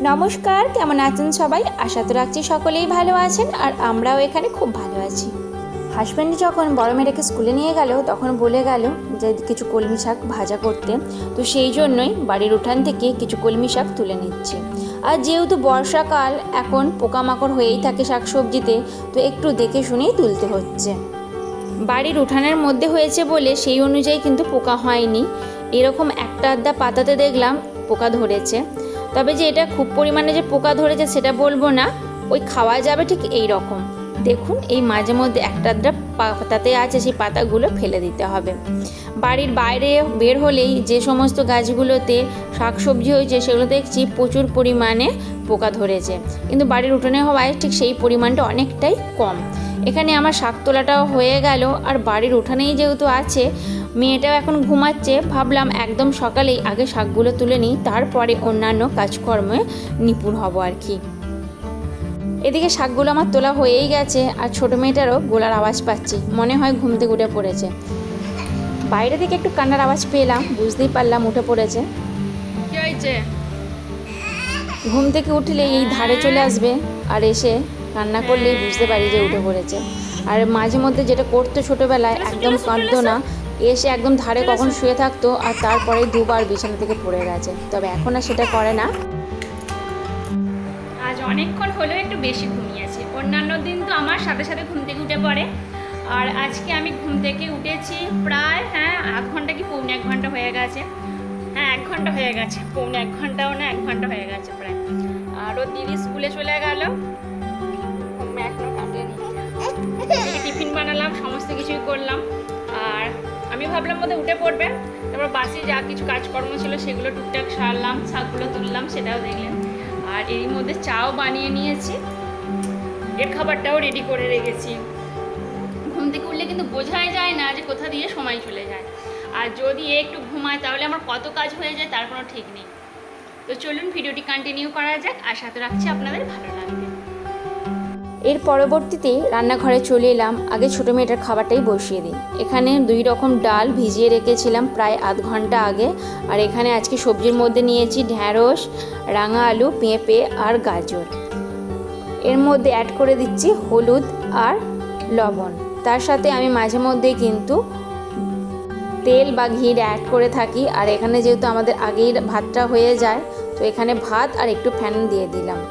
নমস্কার, কেমন আছেন সবাই? আশা তো রাখছি সকলেই ভালো আছেন, আর আমরাও এখানে খুব ভালো আছি। হাজব্যান্ড যখন বড় মেয়েটাকে স্কুলে নিয়ে গেল তখন বলে গেল যে কিছু কলমি শাক ভাজা করতে, তো সেই জন্যই বাড়ির উঠান থেকে কিছু কলমি শাক তুলে নিচ্ছি। আর যেহেতু বর্ষাকাল, এখন পোকামাকড় হয়েই থাকে শাকসবজিতে, তো একটু দেখে শুনেই তুলতে হচ্ছে। বাড়ির উঠানের মধ্যে হয়েছে বলে সেই অনুযায়ী কিন্তু পোকা হয়নি, এরকম একটা আধটা পাতাতে দেখলাম পোকা ধরেছে। তবে যে এটা খুব পরিমাণে যে পোকা ধরেছে সেটা বলবো না, ওই খাওয়া যাবে ঠিক এই রকম। দেখুন, এই মাঝে মধ্যে একটা আধটা পাতাতে আছে, সেই পাতাগুলো ফেলে দিতে হবে। বাড়ির বাইরে বের হলেই যে সমস্ত গাছগুলোতে শাকসবজি হয়েছে সেগুলো দেখছি প্রচুর পরিমাণে পোকা ধরেছে, কিন্তু বাড়ির উঠোনে হওয়ায় ঠিক সেই পরিমাণটা অনেকটাই কম। এখানে আমার শাক তোলাটাও হয়ে গেল, আর বাড়ির উঠানেই যেহেতু আছে, মেয়েটাও এখন ঘুমাচ্ছে, ভাবলাম একদম সকালেই আগে শাকগুলো তুলে নিই, তারপরে অন্যান্য কাজকর্মে নিপুণ হব আর কি। এদিকে শাকগুলো আমার তোলা হয়েই গেছে, আর ছোটো মেয়েটারও গোলার আওয়াজ পাচ্ছি, মনে হয় ঘুম থেকে উঠে পড়েছে। বাইরে থেকে একটু কান্নার আওয়াজ পেলাম, বুঝতেই পারলাম উঠে পড়েছে। কি হয়েছে? ঘুম থেকে উঠলে এই ধারে চলে আসবে, আর এসে কান্না করলেই বুঝতে পারি যে উঠে পড়েছে। আর মাঝে মধ্যে যেটা করতো ছোটোবেলায়, একদম কাঁদতো না, এসে একদম ধারে কখন শুয়ে থাকতো, আর তারপরে দুবার বিছানা থেকে পড়ে গেছে। তবে এখন আর সেটা করে না। আজ অনেকক্ষণ হলেও একটু বেশি ঘুমিয়েছি। অন্যান্য দিন তো আমার সাথে সাথে ঘুম থেকে উঠে পড়ে, আর আজকে আমি ঘুম থেকে উঠেছি প্রায় আধ ঘন্টা কি পৌনে 1 ঘন্টা হয়ে গেছে। 1 ঘন্টা হয়ে গেছে, পৌনে 1 ঘন্টাও না, 1 ঘন্টা হয়ে গেছে প্রায়। আর ওর দিদি স্কুলে চলে গেল, এখনো কাটেনি। টিফিন বানালাম, সমস্ত কিছুই করলাম, আর আমি ভাবলাম বোধহয় উঠে পড়বে। তারপর বাসি যা কিছু কাজকর্ম ছিল সেগুলো টুকটাক সারলাম, শাকগুলো তুললাম, সেটাও দেখলেন। আর এরই মধ্যে চাও বানিয়ে নিয়েছি, এর খাবারটাও রেডি করে রেখেছি। ঘুম থেকে উঠলে কিন্তু বোঝাই যায় না যে কোথা দিয়ে সময় চলে যায়, আর যদি একটু ঘুমায় তাহলে আমার কত কাজ হয়ে যায় তার কোনো ঠিক নেই। তো চলুন ভিডিওটি কন্টিনিউ করা যাক, আশা তো রাখছি আপনাদের ভালো লাগবে। এর পরবর্তীতে রান্নাঘরে চলে এলাম, আগে ছোটো মেয়েটার খাবারটাই বসিয়ে দিই। এখানে 2 রকম ডাল ভিজিয়ে রেখেছিলাম প্রায় আধ ঘন্টা আগে, আর এখানে আজকে সবজির মধ্যে নিয়েছি ঢ্যাঁড়স, রাঙা আলু, পেঁপে আর গাজর। এর মধ্যে অ্যাড করে দিচ্ছি হলুদ আর লবণ। তার সাথে আমি মাঝে মধ্যেই কিন্তু তেল বা ঘি অ্যাড করে থাকি। আর এখানে যেহেতু আমাদের আগেই ভাতটা হয়ে যায়, তো এখানে ভাত আর একটু ফ্যান দিয়ে দিলাম।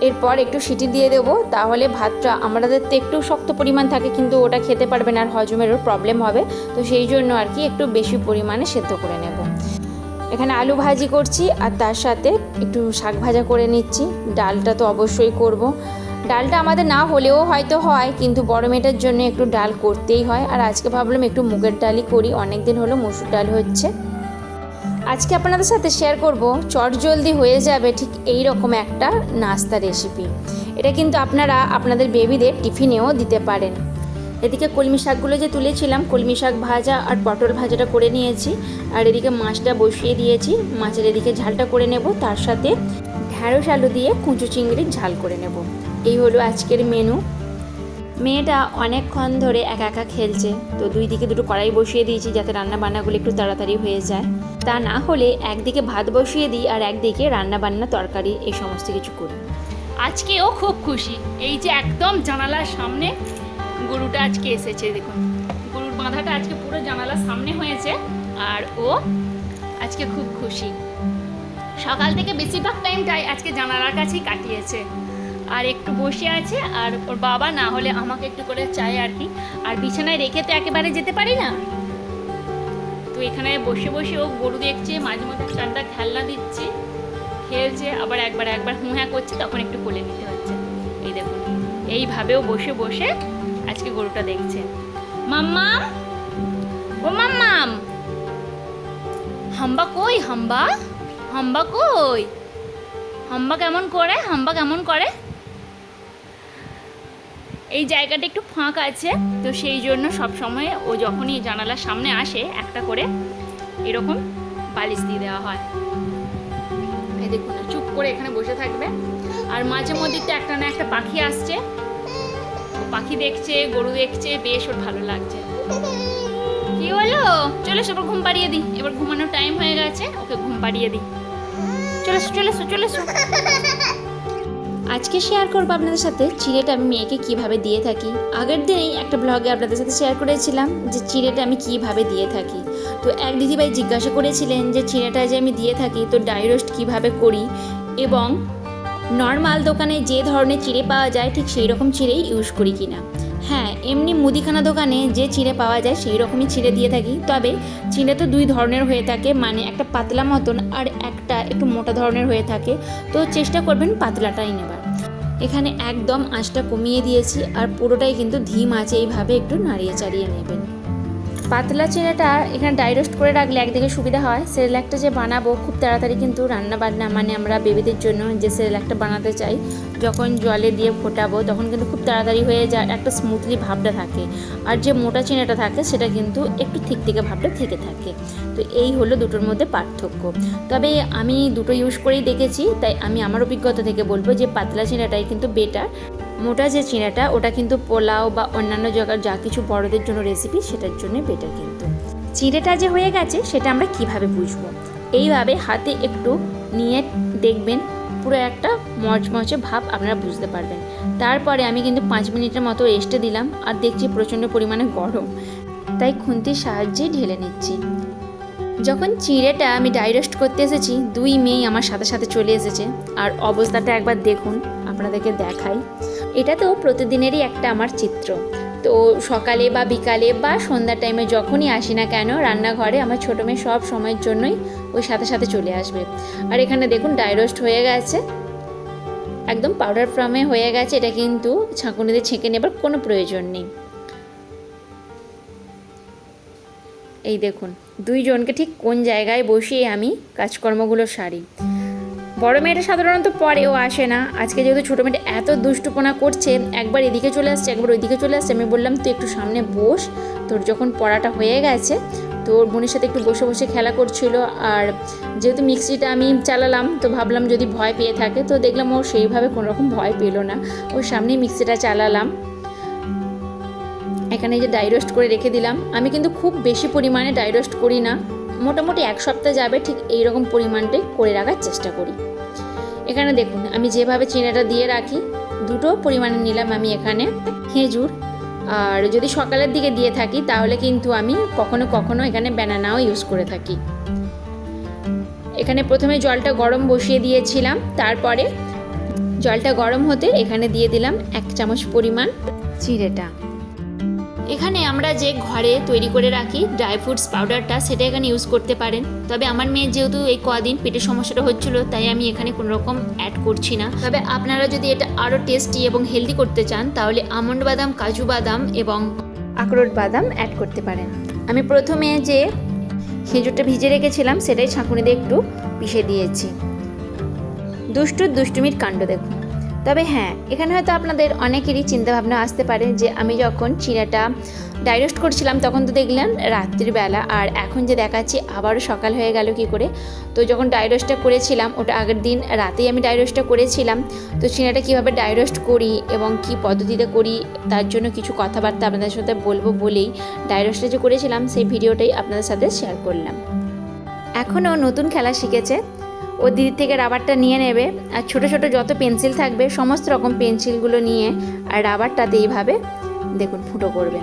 এরপর একটু সিটি দিয়ে দেবো, তাহলে ভাতটা আমাদের তো একটু শক্ত পরিমাণ থাকে, কিন্তু ওটা খেতে পারবে না, আর হজমেরও প্রবলেম হবে। তো সেই জন্য আর কি একটু বেশি পরিমাণে সেদ্ধ করে নেব। এখানে আলু ভাজি করছি, আর তার সাথে একটু শাক ভাজা করে নিচ্ছি। ডালটা তো অবশ্যই করব। ডালটা আমাদের না হলেও হয়তো হয়, কিন্তু বড় মেয়েটার জন্য একটু ডাল করতেই হয়। আর আজকে ভাবলাম একটু মুগের ডালই করি, অনেক দিন হলো মসুর ডাল হচ্ছে। আজকে আপনাদের সাথে শেয়ার করব চটজলদি হয়ে যাবে ঠিক এই রকম একটা নাস্তা রেসিপি। এটা কিন্তু আপনারা আপনাদের বেবিদের টিফিনেও দিতে পারেন। এদিকে কলমি শাকগুলো যে তুলেছিলাম, কলমি শাক ভাজা আর পটল ভাজাটা করে নিয়েছি, আর এদিকে মাছটা বসিয়ে দিয়েছি। মাছের এদিকে ঝালটা করে নেব, তার সাথে ঢ্যাঁড়স আলু দিয়ে কুঁচো চিংড়ির ঝাল করে নেব। এই হলো আজকের মেনু। মেয়েটা অনেকক্ষণ ধরে একা একা খেলছে, তো 2 দিকে 2টো কড়াই বসিয়ে দিয়েছি যাতে রান্না বান্নাগুলো একটু তাড়াতাড়ি হয়ে যায়। তা না হলে একদিকে ভাত বসিয়ে দিই আর একদিকে রান্না বান্না তরকারি এই সমস্ত কিছু করি। আজকেও খুব খুশি, এই যে একদম জানালার সামনে গরুটা আজকে এসেছে। দেখুন, গরুর বাঁধাটা আজকে পুরো জানালার সামনে হয়েছে, আর ও আজকে খুব খুশি। সকাল থেকে বেশিরভাগ টাইমটাই আজকে জানালার কাছেই কাটিয়েছে, আর একটু বসে আছে। আর ওর বাবা না হলে আমাকে একটু করে চায় আর কি। আর বিছানায় রেখে তো একেবারে যেতে পারি না, তো এখানে বসে বসে ও গরু দেখছে, মাঝে মধ্যে ঠান্ডা খেলনা দিচ্ছি, খেলছে, আবার একবার হুঁ করছে, তখন একটু কোলে নিতে হচ্ছে। এই দেখুন, এইভাবেও বসে বসে আজকে গরুটা দেখছে। মাম্মাম, ও মাম্মাম, হাম্বা কই? হাম্বা, হাম্বা কই? হাম্বা কেমন করে? হাম্বা কেমন করে? এই জায়গাটা একটু ফাঁক আছে, তো সেই জন্য সব সময় ও যখনই জানালার সামনে আসে একটা করে এরকম বালিশ দিয়ে দেওয়া হয়। এই দেখুন, চুপ করে এখানে বসে থাকবে। আর মাঝে মধ্যে তো একটা না একটা পাখি আসছে, ও পাখি দেখছে, গরু দেখছে, বেশ ওর ভালো লাগছে। কি হলো? চলো এবার ঘুম পাড়িয়ে দিই, এবার ঘুমানোর টাইম হয়ে গেছে, ওকে ঘুম পাড়িয়ে দিই। চলে এসো। আজকে শেয়ার করবো আপনাদের সাথে চিড়েটা আমি মেয়েকে কিভাবে দিয়ে থাকি। আগের দিনেই একটা ব্লগে আপনাদের সাথে শেয়ার করেছিলাম যে চিড়েটা আমি কিভাবে দিয়ে থাকি। তো এক দিদিভাই জিজ্ঞাসা করেছিলেন যে চিড়েটা যে আমি দিয়ে থাকি তো ড্রাই রোস্ট কীভাবে করি এবং নর্মাল দোকানে যে ধরনের চিড়ে পাওয়া যায় ঠিক সেই রকম চিড়েই ইউজ করি কিনা। হ্যাঁ, এমনি মুদিখানা দোকানে যে চিড়ে পাওয়া যায় সেই রকমই চিড়ে দিয়ে থাকি, তবে চিড়ে তো দুই ধরনের হয়ে থাকে, মানে একটা পাতলা মতন আর একটা একটু মোটা ধরনের হয়ে থাকে। তো চেষ্টা করবেন পাতলাটাই নেবার। এখানে একদম আঁচটা কমিয়ে দিয়েছি আর পুরোটাই কিন্তু ধিম আছে, এইভাবে একটু নাড়িয়ে চাড়িয়ে নেবেন। পাতলা চিড়েটা এখানে ড্রাই রোস্ট করে রাখলে একদিকে সুবিধা হয়, সেরেল্যাকটা যে বানাবো খুব তাড়াতাড়ি কিন্তু রান্না বান্না, মানে আমরা বেবিদের জন্য যে সেরেল্যাকটা বানাতে চাই যখন জলে দিয়ে ফোটাবো তখন কিন্তু খুব তাড়াতাড়ি হয়ে যায়, একটা স্মুথলি ভাবটা থাকে। আর যে মোটা চিড়েটা থাকে সেটা কিন্তু একটু থেকে ভাবটা থেকে থাকে। তো এই হলো দুটোর মধ্যে পার্থক্য। তবে আমি দুটো ইউজ করেই দেখেছি, তাই আমি আমার অভিজ্ঞতা থেকে বলবো যে পাতলা চিড়েটাই কিন্তু বেটার। মোটা যে চিড়াটা ওটা কিন্তু পোলাও বা অন্যান্য জায়গার যা কিছু বড়দের জন্য রেসিপি সেটার জন্য বেটার। কিন্তু চিড়েটা যে হয়ে গেছে সেটা আমরা কিভাবে বুঝবো, এইভাবে হাতে একটু নিয়ে দেখবেন পুরো একটা মচমচে ভাব আপনারা বুঝতে পারবেন। তারপরে আমি কিন্তু 5 মিনিটের মতো রেস্টে দিলাম, আর দেখছি প্রচণ্ড পরিমাণে গরম, তাই খুন্তির সাহায্যেই ঢেলে নিচ্ছি। যখন চিড়েটা আমি ড্রাই রোস্ট করতে এসেছি দুই মেয়ে আমার সাথে সাথে চলে এসেছে, আর অবস্থাটা একবার দেখুন, আপনাদেরকে দেখাই। এটা তো প্রতিদিনেরই একটা আমার চিত্র। তো সকালে বা বিকালে বা সন্ধ্যার টাইমে যখনই আসি না কেন রান্নাঘরে আমার ছোটো মেয়ে সব সময়ের জন্যই ওই সাথে সাথে চলে আসবে। আর এখানে দেখুন ড্রাই রোস্ট হয়ে গেছে, একদম পাউডার ফর্মে হয়ে গেছে। এটা কিন্তু ছাঁকুনিতে ছেঁকে নেবার কোনো প্রয়োজন নেই। এই দেখুন দুইজনকে ঠিক কোন জায়গায় বসিয়ে আমি কাজকর্মগুলো সারি। বড় মেয়েটা সাধারণত পরেও আসে না, আজকে যেহেতু ছোটো মেয়েটা এত দুষ্টুপনা করছে, একবার এদিকে চলে আসছে একবার ওইদিকে চলে আসছে। আমি বললাম তুই একটু সামনে বস, তোর যখন পড়াটা হয়ে গেছে। তো ওর বোনের সাথে একটু বসে বসে খেলা করছিল। আর যেহেতু মিক্সিটা আমি চালালাম তো ভাবলাম যদি ভয় পেয়ে থাকে, তো দেখলাম ও সেইভাবে কোনোরকম ভয় পেল না, ওর সামনেই মিক্সিটা চালালাম। এখানে যে ড্রাই রোস্ট করে রেখে দিলাম, আমি কিন্তু খুব বেশি পরিমাণে ড্রাই রোস্ট করি না, মোটামুটি 1 সপ্তাহ যাবে ঠিক এইরকম পরিমাণটাই করে রাখার চেষ্টা করি। এখানে দেখুন আমি যেভাবে চিড়েটা দিয়ে রাখি দুটো পরিমাণে নিলাম আমি এখানে খেজুর। আর যদি সকালের দিকে দিয়ে থাকি তাহলে কিন্তু আমি কখনো কখনো এখানে ব্যানানাও ইউজ করে থাকি। এখানে প্রথমে জলটা গরম বসিয়ে দিয়েছিলাম, তারপরে জলটা গরম হতে এখানে দিয়ে দিলাম 1 চামচ পরিমাণ চিড়েটা। এখানে আমরা যে ঘরে তৈরি করে রাখি ড্রাই ফ্রুটস পাউডারটা সেটা এখানে ইউজ করতে পারেন। তবে আমার মেয়ের যেহেতু এই কদিন পেটের সমস্যাটা হচ্ছিল তাই আমি এখানে কোনো রকম অ্যাড করছি না। তবে আপনারা যদি এটা আরও টেস্টি এবং হেলদি করতে চান তাহলে আমন্ড বাদাম, কাজু বাদাম এবং আখরোট বাদাম অ্যাড করতে পারেন। আমি প্রথমে যে খেজুরটা ভিজে রেখেছিলাম সেটাই ছাঁকুনি দিয়ে একটু পিষে দিয়েছি। দুষ্টুমির কাণ্ড দেখুন। তবে হ্যাঁ, এখানে হয়তো আপনাদের অনেকেরই চিন্তাভাবনা আসতে পারে যে আমি যখন চিড়াটা ড্রাই রোস্ট করছিলাম তখন তো দেখলাম রাত্রির বেলা, আর এখন যে দেখাচ্ছি আবারও সকাল হয়ে গেল কি করে। তো যখন ড্রাই রোস্টটা করেছিলাম ওটা আগের দিন রাতেই আমি ড্রাই রোস্টটা করেছিলাম। তো চিড়াটা কীভাবে ড্রাই রোস্ট করি এবং কী পদ্ধতিতে করি তার জন্য কিছু কথাবার্তা আপনাদের সাথে বলবো বলেই ড্রাই রোস্টটা যে করেছিলাম সেই ভিডিওটাই আপনাদের সাথে শেয়ার করলাম। এখনও নতুন খেলা শিখেছে, ও দিদির থেকে রাবারটা নিয়ে নেবে আর ছোট ছোট যত পেন্সিল থাকবে সমস্ত রকম পেন্সিলগুলো নিয়ে আর রাবারটাতে এইভাবে দেখুন ফুটো করবে।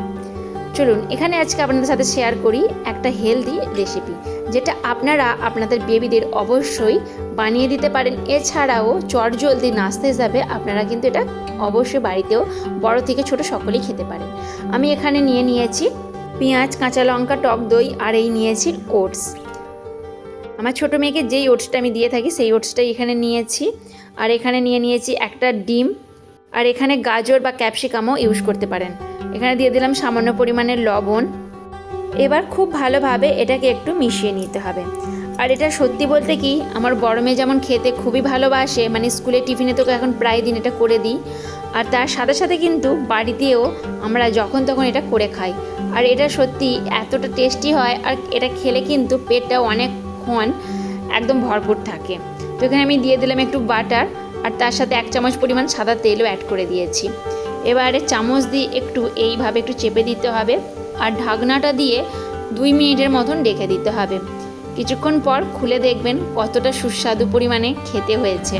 চলুন এখানে আজকে আপনাদের সাথে শেয়ার করি একটা হেলদি রেসিপি, যেটা আপনারা আপনাদের বেবিদের অবশ্যই বানিয়ে দিতে পারেন। এছাড়াও চটজলদি নাস্তা হিসাবে আপনারা কিন্তু এটা অবশ্যই বাড়িতেও বড় থেকে ছোট সকলেই খেতে পারেন। আমি এখানে নিয়েছি পেঁয়াজ, কাঁচা লঙ্কা, টক দই আর এই নিয়েছি ওটস। আমার ছোটো মেয়েকে যেই ওটসটা আমি দিয়ে থাকি সেই ওটসটাই এখানে নিয়েছি। আর এখানে নিয়েছি একটা ডিম, আর এখানে গাজর বা ক্যাপসিকামও ইউজ করতে পারেন। এখানে দিয়ে দিলাম সামান্য পরিমাণের লবণ। এবার খুব ভালোভাবে এটাকে একটু মিশিয়ে নিতে হবে। আর এটা সত্যি বলতে কি আমার বড় মেয়ে যেমন খেতে খুবই ভালোবাসে, মানে স্কুলে টিফিনে তো এখন প্রায় দিন এটা করে দিই, আর তার সাথে সাথে কিন্তু বাড়িতেও আমরা যখন তখন এটা করে খাই। আর এটা সত্যি এতটা টেস্টি হয়, আর এটা খেলে কিন্তু পেটটাও অনেকক্ষণ একদম ভরপুর থাকে। তো এখানে আমি দিয়ে দিলাম একটু বাটার, আর তার সাথে 1 চামচ পরিমাণ সাদা তেলও অ্যাড করে দিয়েছি। এবারে চামচ দিয়ে একটু এইভাবে একটু চেপে দিতে হবে, আর ঢাকনাটা দিয়ে 2 মিনিটের মতন রেখে দিতে হবে। কিছুক্ষণ পর খুলে দেখবেন কতটা সুস্বাদু পরিমাণে খেতে হয়েছে।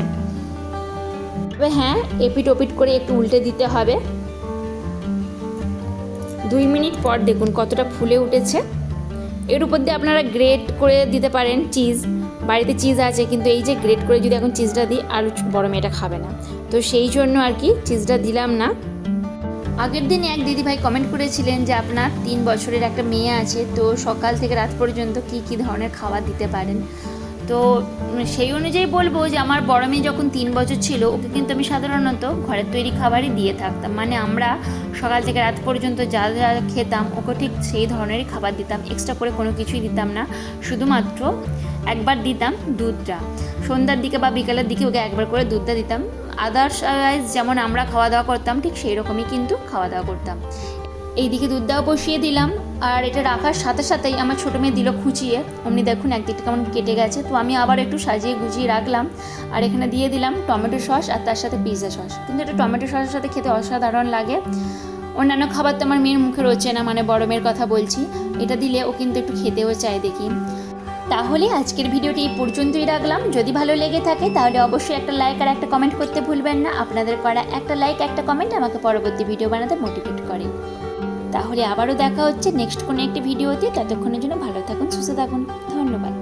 তবে হ্যাঁ, এপিট ওপিট করে একটু উল্টে দিতে হবে। 2 মিনিট পর দেখুন কতটা ফুলে উঠেছে। এর উপর দিয়ে আপনারা গ্রেট করে দিতে পারেন চিজ, বাড়িতে চিজ আছে, কিন্তু এই যে গ্রেট করে যদি এখন চিজটা দিই আর বড় মেয়েটা খাবে না, তো সেই জন্য আর কি চিজটা দিলাম না। আগের দিন এক দিদিভাই কমেন্ট করেছিলেন যে আপনার 3 বছরের একটা মেয়ে আছে, তো সকাল থেকে রাত পর্যন্ত কি কি ধরনের খাবার দিতে পারেন। তো সেই অনুযায়ী বলবো যে আমার বড় মেয়ে যখন 3 বছর ছিল, ওকে কিন্তু আমি সাধারণত ঘরের তৈরি খাবারই দিয়ে থাকতাম। মানে আমরা সকাল থেকে রাত পর্যন্ত যা যা খেতাম ওকে ঠিক সেই ধরনেরই খাবার দিতাম, এক্সট্রা করে কোনো কিছুই দিতাম না। শুধুমাত্র একবার দিতাম দুধটা, সন্ধ্যার দিকে বা বিকালের দিকে ওকে একবার করে দুধটা দিতাম। আদারওয়াইজ যেমন আমরা খাওয়া দাওয়া করতাম ঠিক সেই রকমই কিন্তু খাওয়া দাওয়া করতাম। এইদিকে দুধটাও বসিয়ে দিলাম, আর এটা রাখার সাথে সাথেই আমার ছোটো মেয়ে দিল খুঁচিয়ে, অমনি দেখুন একদিকটা কেমন কেটে গেছে। তো আমি আবার একটু সাজিয়ে গুছিয়ে রাখলাম, আর এখানে দিয়ে দিলাম টমেটো সস আর তার সাথে পিৎজা সস। কিন্তু এটা টমেটো সসের সাথে খেতে অসাধারণ লাগে। অন্যান্য খাবার তো আমার মেয়ের মুখে রয়েছে না, মানে বড় মেয়ের কথা বলছি, এটা দিলে ও কিন্তু একটু খেতেও চায় দেখি। তাহলে আজকের ভিডিওটি এই পর্যন্তই রাখলাম। যদি ভালো লেগে থাকে তাহলে অবশ্যই একটা লাইক আর একটা কমেন্ট করতে ভুলবেন না। আপনাদের করা একটা লাইক একটা কমেন্ট আমাকে পরবর্তী ভিডিও বানাতে মোটিভেট করে। তাহলে আবারও দেখা হচ্ছে নেক্সট কোনো একটি ভিডিওতে। ততক্ষণের জন্য ভালো থাকুন, সুস্থ থাকুন, ধন্যবাদ।